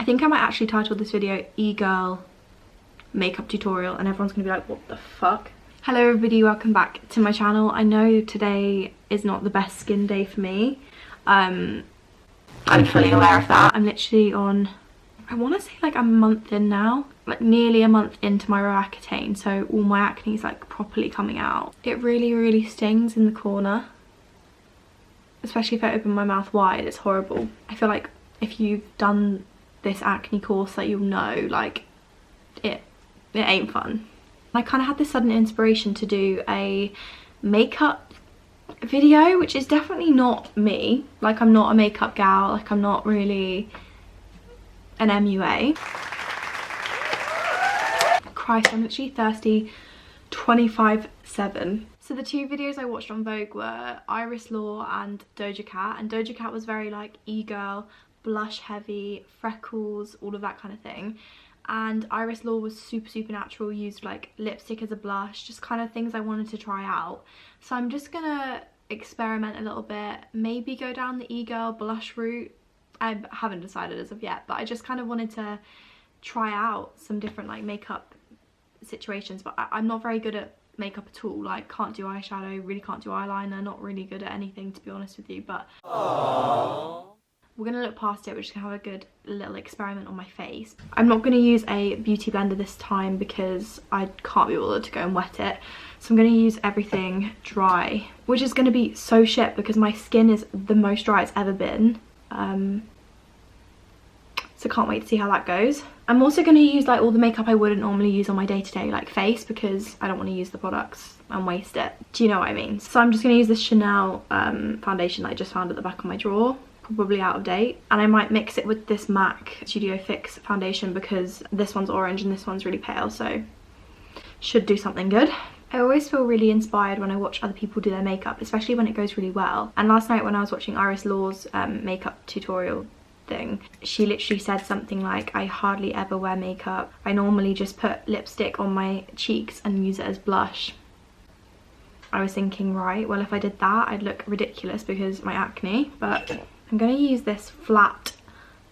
think I might actually title this video e-girl makeup tutorial, and everyone's gonna be like, what the fuck? Hello everybody, welcome back to my channel. I know today is not the best skin day for me. I'm fully aware of that. I'm literally on, I want to say like a month in now, like nearly a month into my Roaccutane, so all my acne is like properly coming out. It really stings in the corner, especially if I open my mouth wide. It's horrible. I feel like if you've done this acne course that you'll know, like it ain't fun. I kind of had this sudden inspiration to do a makeup video, which is definitely not me. Like, I'm not a makeup gal, like I'm not really an MUA. Christ, I'm literally thirsty 24/7. So the two videos I watched on Vogue were Iris Law and Doja Cat, and Doja Cat was very like e-girl, blush heavy, freckles, all of that kind of thing. And Iris Law was super natural, used like lipstick as a blush, just kind of things I wanted to try out. So I'm just gonna experiment a little bit, maybe go down the e-girl blush route. I haven't decided as of yet, but I just kind of wanted to try out some different like makeup situations. But I'm not very good at makeup at all. Like, can't do eyeshadow, really can't do eyeliner, not really good at anything, to be honest with you. But aww, we're gonna look past it. We're just gonna have a good little experiment on my face. I'm not gonna use a beauty blender this time because I can't be bothered to go and wet it. So I'm gonna use everything dry, which is gonna be so shit because my skin is the most dry it's ever been. So can't wait to see how that goes. I'm also gonna use like all the makeup I wouldn't normally use on my day-to-day, like face, because I don't want to use the products and waste it. Do you know what I mean? So I'm just gonna use this Chanel foundation that I just found at the back of my drawer, probably out of date, and I might mix it with this MAC Studio Fix foundation because this one's orange and this one's really pale, so should do something good. I always feel really inspired when I watch other people do their makeup, especially when it goes really well. And last night when I was watching Iris Law's makeup tutorial thing, she literally said something like, I hardly ever wear makeup. I normally just put lipstick on my cheeks and use it as blush. I was thinking, right, well if I did that I'd look ridiculous because of my acne. But I'm going to use this flat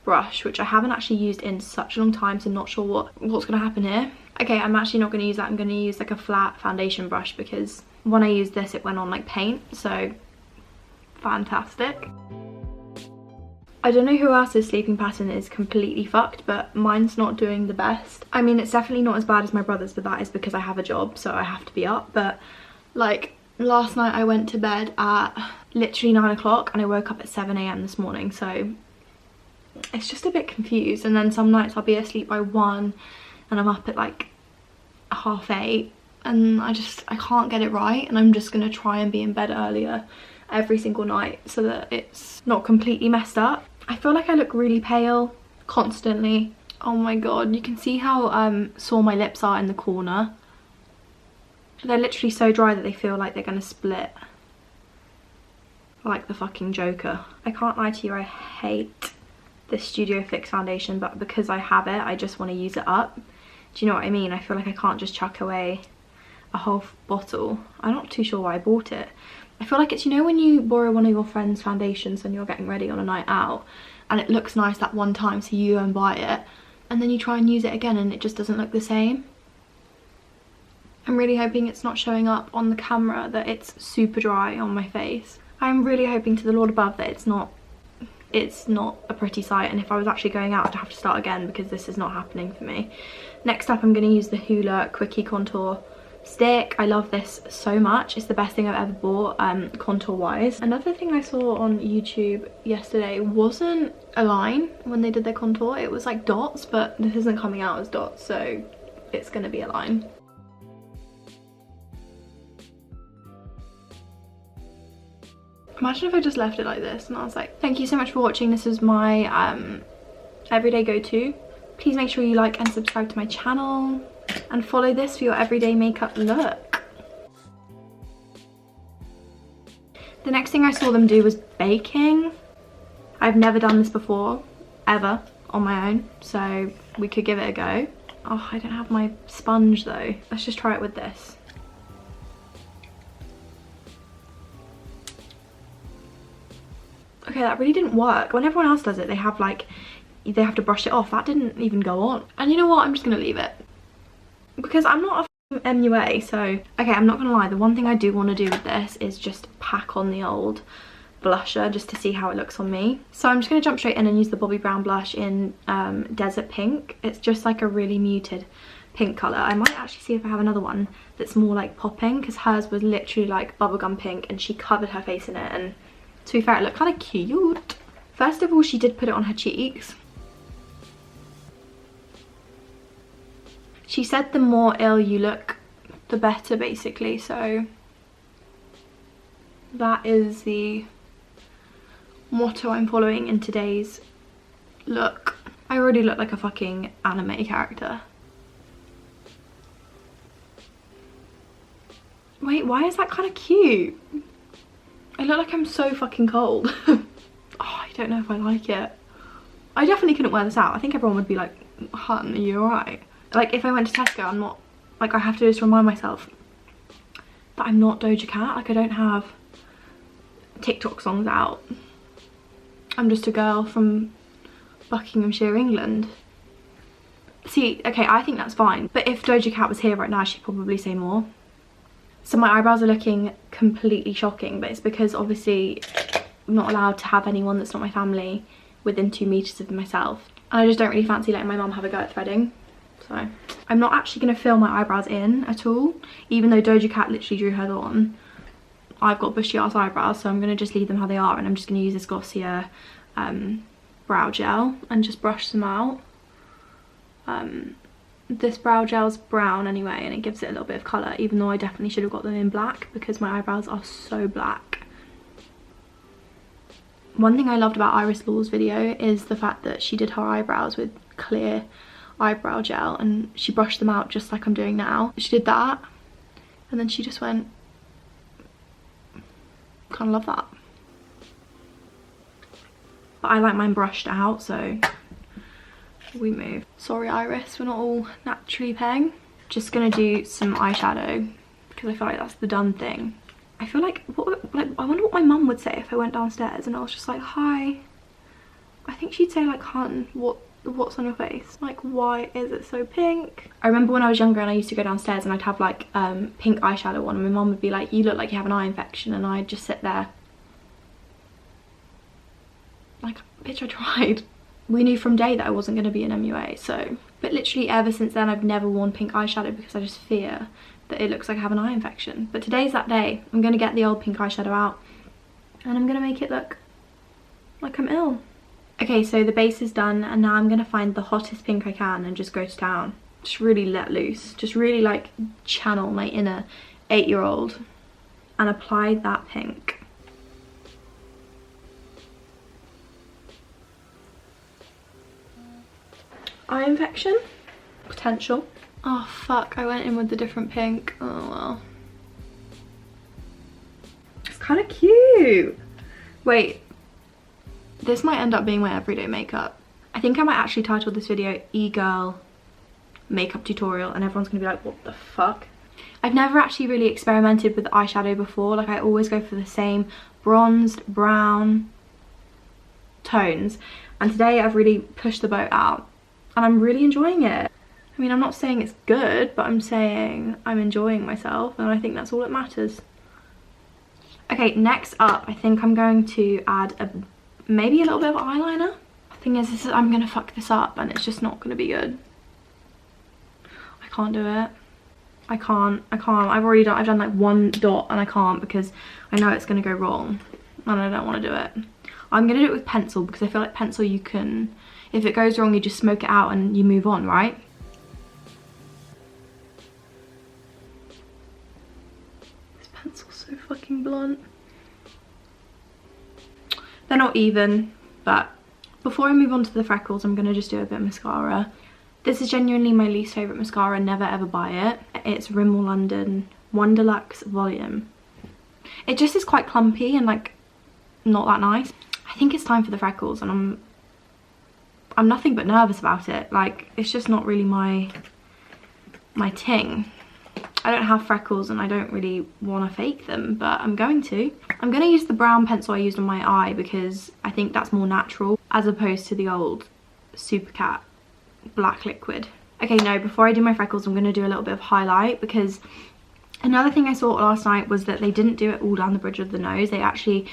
brush, which I haven't actually used in such a long time, so I'm not sure what's going to happen here. Okay, I'm actually not going to use that. I'm going to use like a flat foundation brush because when I used this it went on like paint, so fantastic. I don't know who else's sleeping pattern is completely fucked, but mine's not doing the best. I mean, it's definitely not as bad as my brother's, but that is because I have a job, so I have to be up. But like last night I went to bed at literally 9 o'clock and I woke up at 7 AM this morning, so it's just a bit confused. And then some nights I'll be asleep by 1 and I'm up at like 8:30, and I can't get it right, and I'm just gonna try and be in bed earlier every single night so that it's not completely messed up. I feel like I look really pale constantly. Oh my god, you can see how sore my lips are in the corner. They're literally so dry that they feel like they're gonna split. Like the fucking Joker. I can't lie to you, I hate this Studio Fix foundation, but because I have it, I just want to use it up. Do you know what I mean? I feel like I can't just chuck away a whole bottle. I'm not too sure why I bought it. I feel like it's, you know, when you borrow one of your friend's foundations and you're getting ready on a night out and it looks nice that one time, so you go and buy it and then you try and use it again and it just doesn't look the same. I'm really hoping it's not showing up on the camera that it's super dry on my face. I'm really hoping to the Lord above that it's not a pretty sight, and if I was actually going out I'd have to start again because this is not happening for me. Next up I'm going to use the Hoola Quickie contour stick. I love this so much. It's the best thing I've ever bought contour wise. Another thing I saw on YouTube yesterday wasn't a line when they did their contour, it was like dots, but this isn't coming out as dots, so it's going to be a line. Imagine if I just left it like this and I was like, thank you so much for watching. This is my everyday go-to. Please make sure you like and subscribe to my channel and follow this for your everyday makeup look. The next thing I saw them do was baking. I've never done this before, ever, on my own, so we could give it a go. Oh, I don't have my sponge though. Let's just try it with this. Okay, that really didn't work. When everyone else does it, they have like they have to brush it off. That didn't even go on. And you know what, I'm just gonna leave it because I'm not a MUA. So okay, I'm not gonna lie, the one thing I do want to do with this is just pack on the old blusher just to see how it looks on me. So I'm just going to jump straight in and use the Bobbi Brown blush in Desert Pink. It's just like a really muted pink colour. I might actually see if I have another one that's more like popping, because hers was literally like bubblegum pink and she covered her face in it, and to be fair, it looked kind of cute. First of all, she did put it on her cheeks. She said the more ill you look, the better, basically, so that is the motto I'm following in today's look. I already look like a fucking anime character. Wait, why is that kind of cute? I look like I'm so fucking cold. Oh, I don't know if I like it. I definitely couldn't wear this out. I think everyone would be like, hun, are you alright? Like, if I went to Tesco, I'm not, like, I have to just remind myself that I'm not Doja Cat. Like, I don't have TikTok songs out. I'm just a girl from Buckinghamshire, England. See, okay, I think that's fine. But if Doja Cat was here right now, she'd probably say more. So my eyebrows are looking completely shocking, but it's because obviously I'm not allowed to have anyone that's not my family within 2 meters of myself. And I just don't really fancy letting my mum have a go at threading. So I'm not actually going to fill my eyebrows in at all, even though Doja Cat literally drew hers on. I've got bushy ass eyebrows, so I'm going to just leave them how they are, and I'm just going to use this Glossier brow gel and just brush them out. This brow gel's brown anyway, and it gives it a little bit of colour, even though I definitely should have got them in black because my eyebrows are so black. One thing I loved about Iris Law's video is the fact that she did her eyebrows with clear eyebrow gel and she brushed them out just like I'm doing now. She did that and then she just went, kind of love that. But I like mine brushed out, so we move. Sorry Iris, we're not all naturally paying. Just gonna do some eyeshadow because I feel like that's the done thing. I feel like, I wonder what my mum would say if I went downstairs and I was just like, hi. I think she'd say like, hun, what's on your face? Like, why is it so pink? I remember when I was younger and I used to go downstairs and I'd have like pink eyeshadow on, and my mum would be like, you look like you have an eye infection, and I'd just sit there like, bitch, I tried. We knew from day that I wasn't going to be an MUA, so, but literally ever since then I've never worn pink eyeshadow because I just fear that it looks like I have an eye infection. But today's that day. I'm going to get the old pink eyeshadow out and I'm going to make it look like I'm ill. Okay, so the base is done, and now I'm going to find the hottest pink I can and just go to town. Just really let loose. Just really like channel my inner 8-year-old and apply that pink. Eye infection? Potential. Oh fuck, I went in with the different pink. Oh well. It's kind of cute. Wait. This might end up being my everyday makeup. I think I might actually title this video E-Girl Makeup Tutorial, and everyone's gonna be like, what the fuck? I've never actually really experimented with eyeshadow before. Like, I always go for the same bronzed, brown tones. And today I've really pushed the boat out and I'm really enjoying it. I mean, I'm not saying it's good, but I'm saying I'm enjoying myself, and I think that's all that matters. Okay, next up, I think I'm going to add maybe a little bit of eyeliner. The thing is, I'm gonna fuck this up and it's just not gonna be good. I can't do it. I can't. I've done like one dot and I can't because I know it's gonna go wrong and I don't want to do it. I'm gonna do it with pencil because I feel like pencil you can, if it goes wrong, you just smoke it out and you move on, right? This pencil's so fucking blunt. They're not even, but before I move on to the freckles, I'm going to just do a bit of mascara. This is genuinely my least favourite mascara, never ever buy it. It's Rimmel London One Deluxe Volume. It just is quite clumpy and like not that nice. I think it's time for the freckles, and I'm nothing but nervous about it. Like, it's just not really my ting. I don't have freckles and I don't really want to fake them, but I'm going to. I'm going to use the brown pencil I used on my eye because I think that's more natural as opposed to the old Super Cat black liquid. Okay, no, before I do my freckles, I'm going to do a little bit of highlight, because another thing I saw last night was that they didn't do it all down the bridge of the nose. They actually,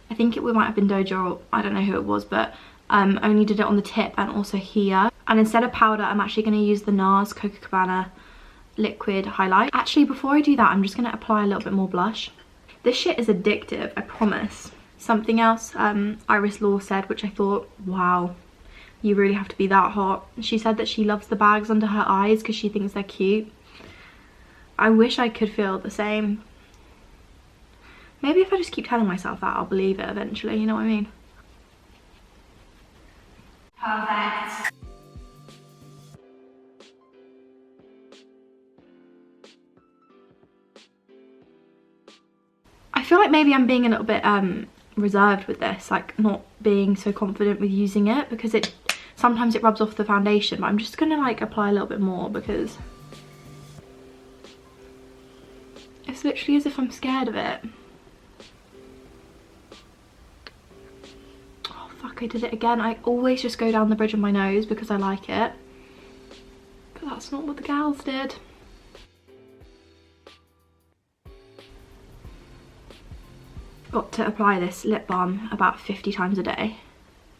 I think it might have been Doja, or I don't know who it was, but only did it on the tip and also here. And instead of powder, I'm actually going to use the Nars Copacabana liquid highlight. Actually, before I do that, I'm just going to apply a little bit more blush. This shit is addictive, I promise. Something else Iris Law said, which I thought, wow, you really have to be that hot. She said that she loves the bags under her eyes because she thinks they're cute. I wish I could feel the same. Maybe if I just keep telling myself that, I'll believe it eventually, you know what I mean? Perfect. I feel like maybe I'm being a little bit reserved with this, like not being so confident with using it, because sometimes it rubs off the foundation, but I'm just gonna like apply a little bit more because it's literally as if I'm scared of it. Oh fuck, I did it again. I always just go down the bridge of my nose because I like it, but that's not what the gals did. Got to apply this lip balm about 50 times a day.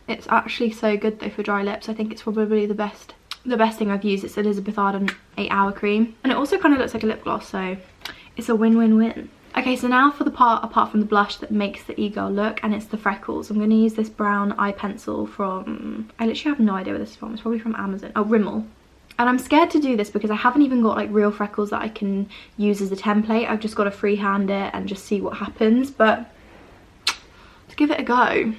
It's actually so good though for dry lips. I think it's probably the best thing I've used. It's Elizabeth Arden 8-hour cream, and it also kind of looks like a lip gloss, so it's a win-win-win. Okay, so now for the part apart from the blush that makes the e-girl look, and it's the freckles. I'm going to use this brown eye pencil from, I literally have no idea where this is from. It's probably from Amazon. Oh, Rimmel. And I'm scared to do this because I haven't even got like real freckles that I can use as a template. I've just got to freehand it and just see what happens, but let's give it a go.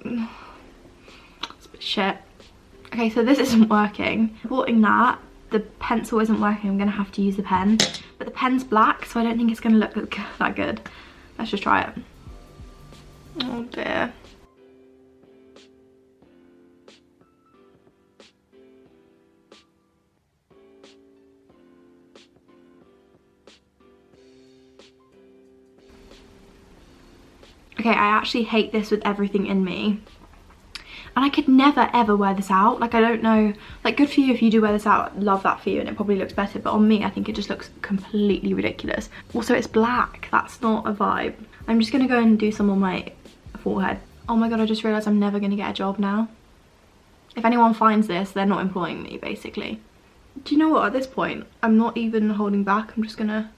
It's a bit shit. Okay, so this isn't working. Reporting that the pencil isn't working, I'm gonna have to use the pen, but the pen's black, so I don't think it's gonna look that good. Let's just try it. Oh dear. Okay, I actually hate this with everything in me. And I could never ever wear this out. Like, I don't know, like, good for you if you do wear this out, love that for you, and it probably looks better, but on me I think it just looks completely ridiculous. Also, it's black, that's not a vibe. I'm just gonna go and do some on my forehead. Oh my god, I just realised I'm never gonna get a job now. If anyone finds this, they're not employing me, basically. Do you know what, at this point, I'm not even holding back. I'm just gonna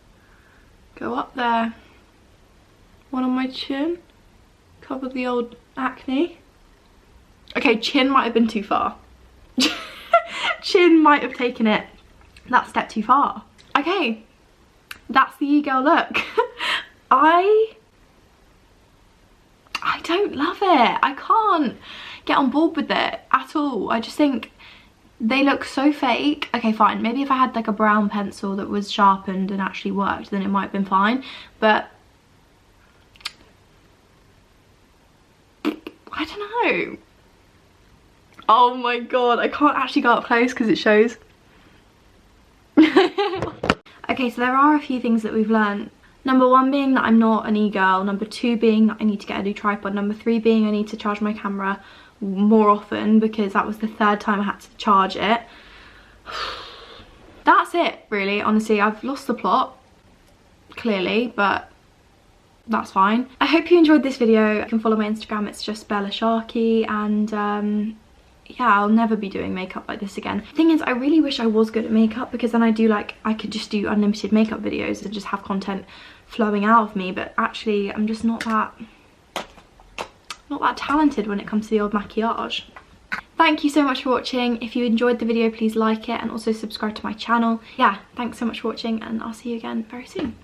go up there. One on my chin, cover the old acne. Okay, chin might have been too far. Chin might have taken it that step too far. Okay, that's the e-girl look. I don't love it. I can't get on board with it at all. I just think they look so fake. Okay, fine, maybe if I had like a brown pencil that was sharpened and actually worked, then it might have been fine, but I don't know. Oh my god, I can't actually go up close because it shows. Okay, so there are a few things that we've learned. Number 1 being that I'm not an e-girl. Number 2 being that I need to get a new tripod. Number 3 being I need to charge my camera more often because that was the 3rd time I had to charge it. That's it, really. Honestly, I've lost the plot, clearly, but that's fine. I hope you enjoyed this video. You can follow my Instagram, it's just Bella Sharkey, and yeah, I'll never be doing makeup like this again. The thing is, I really wish I was good at makeup, because then I could just do unlimited makeup videos and just have content flowing out of me, but actually I'm just not that talented when it comes to the old maquillage. Thank you so much for watching. If you enjoyed the video, please like it and also subscribe to my channel. Yeah, thanks so much for watching, and I'll see you again very soon.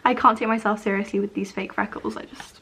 I can't take myself seriously with these fake freckles, I just